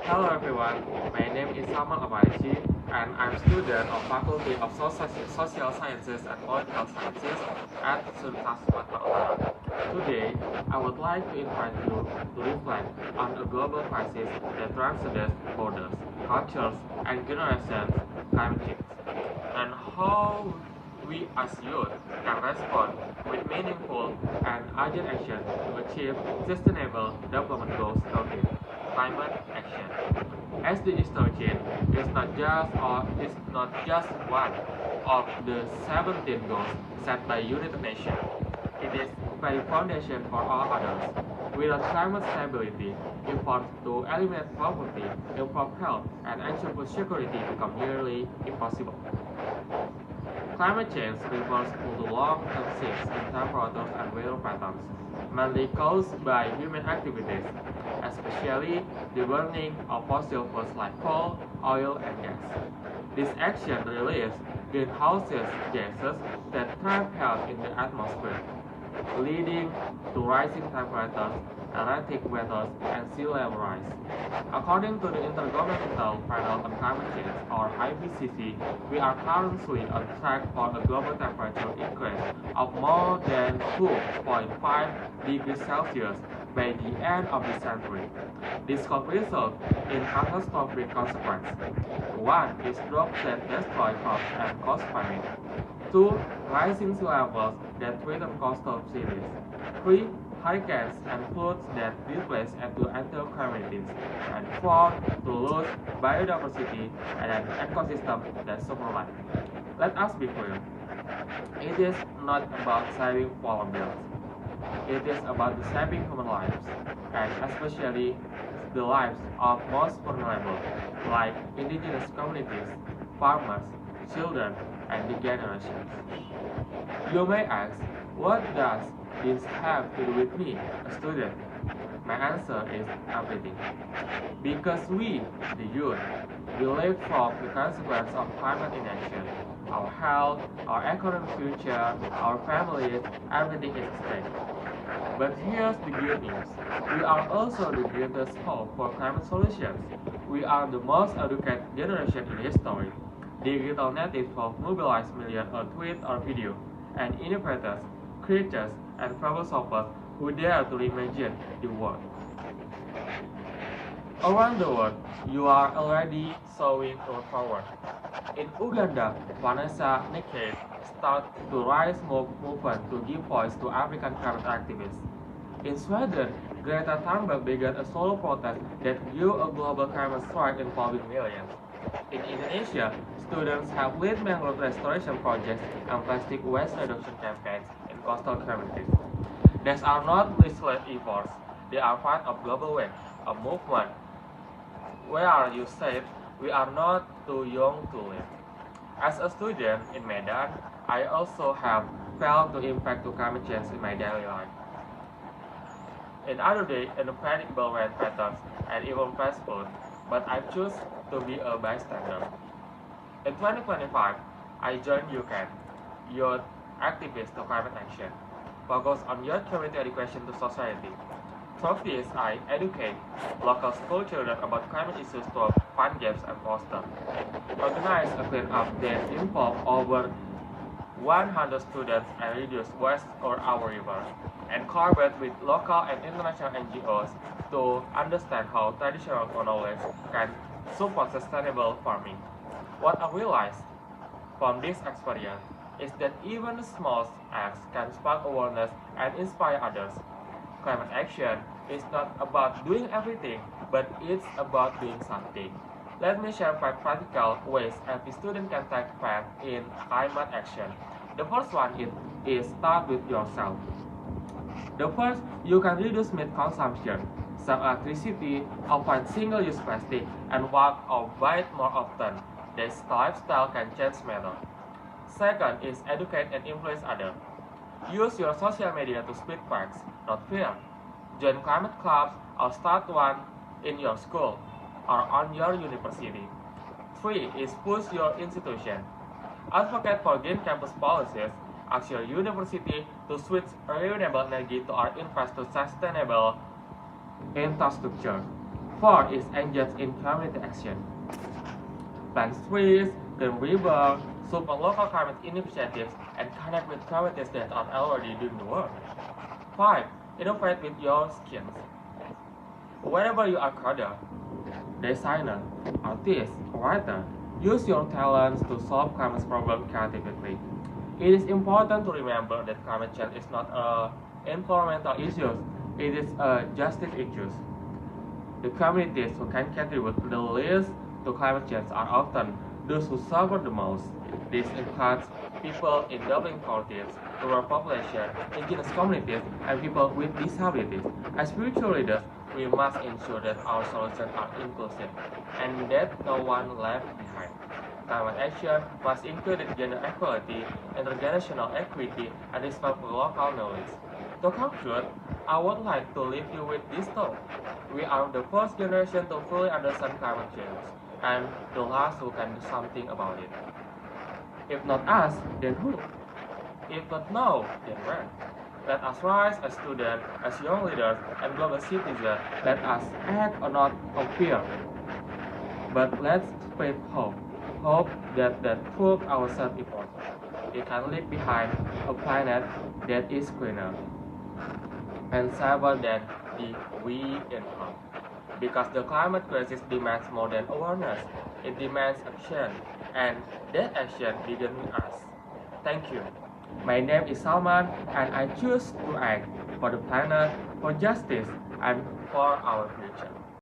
Hello everyone, my name is Salman Al Farici and I'm student of Faculty of Social Sciences and Political Sciences at Universitas Sumatera Utara. Today, I would like to invite you to reflect on a global crisis that transcends borders, cultures, and generations, climate change, and how we as youth can respond with meaningful and urgent action to achieve sustainable development goals noted climate action. SDGs 13 is not just one of the 17 goals set by United Nations. It is very foundation for all others. Without climate stability, efforts to eliminate poverty, improve health, and ensure food security become nearly impossible. Climate change refers to long-term shifts in temperatures and weather patterns, mainly caused by human activities, especially the burning of fossil fuels like coal, oil, and gas. This action releases greenhouse gases that trap heat in the atmosphere, leading to rising temperatures, erratic weather, and sea level rise. According to the Intergovernmental Panel on Climate Change, or IPCC, we are currently on track for a global temperature increase of more than 2.5 degrees Celsius by the end of the century. This could result in catastrophic consequences. One is drought that destroy crops and cause famine. 2. Rising sea levels that threaten coastal cities. 3. Hurricanes and floods that displace entire communities. And 4. To lose biodiversity and an ecosystem that survive. Let us be clear. It is not about saving polar bears. It is about saving human lives, and especially the lives of most vulnerable, like indigenous communities, farmers, children, and the generations. You may ask, what does this have to do with me, a student? My answer is everything. Because we, the youth, will live from the consequence of climate inaction. Our health, our economic future, our families, everything is at stake. But here's the good news. We are also the greatest hope for climate solutions. We are the most educated generation in history. Digital natives who mobilize millions on tweet or video, and innovators, creators, and problem solvers who dare to reimagine the world. Around the world, you are already showing your power. In Uganda, Vanessa Naked started to rise movement to give voice to African climate activists. In Sweden, Greta Thunberg began a solo protest that grew a global climate strike involving millions. In Indonesia, students have led mangrove restoration projects and plastic waste reduction campaigns in coastal communities. These are not isolated efforts, they are part of global wave, a movement where you said we are not too young to live. As a student in Medan, I also have felt the impact of climate change in my daily life. In other day, unpredictable rain patterns and even fast food, but I choose to be a bystander. In 2025, I joined UCAN, Youth Activist to Climate Action, focused on youth community education to society. Through this, I educate local school children about climate issues through fun games and posters. Organize a cleanup that involved over 100 students and reduce waste on our river, and collaborate with local and international NGOs to understand how traditional knowledge can support sustainable farming. What I realized from this experience is that even small acts can spark awareness and inspire others. Climate action is not about doing everything, but it's about doing something. Let me share 5 practical ways every student can take part in climate action. The first one is start with yourself. The first, you can reduce meat consumption, save electricity, avoid single-use plastic, and walk or bike more often. This lifestyle can change matter. Second is educate and influence others. Use your social media to spread facts, not fear. Join climate clubs or start one in your school or on your university. 3 is push your institution. Advocate for green campus policies. Ask your university to switch renewable energy to or invest to sustainable infrastructure. Fourth is engage in community action. Plant trees, clean rivers, support local climate initiatives, and connect with communities that are already doing the work. 5. Innovate with your skills. Whenever you are coder, designer, artist, or writer, use your talents to solve climate problems creatively. It is important to remember that climate change is not an environmental issue, it is a justice issue. The communities who can contribute the least to climate change are often those who suffer the most. This includes people in developing countries, rural population, indigenous communities, and people with disabilities. As spiritual leaders, we must ensure that our solutions are inclusive and that no one left behind. Climate action must include gender equality, intergenerational equity, and respect for local knowledge. To conclude, I would like to leave you with this thought. We are the first generation to fully understand climate change, and the last who can do something about it. If not us, then who? If not now, then when? Let us rise as students, as young leaders, and global citizens. Let us act or not of fear. But let's spread hope. Hope that the truth ourselves important. We can leave behind a planet that is cleaner and safer than the we encountered. Because the climate crisis demands more than awareness, it demands action, and that action begins with us. Thank you. My name is Salman, and I choose to act for the planet, for justice, and for our future.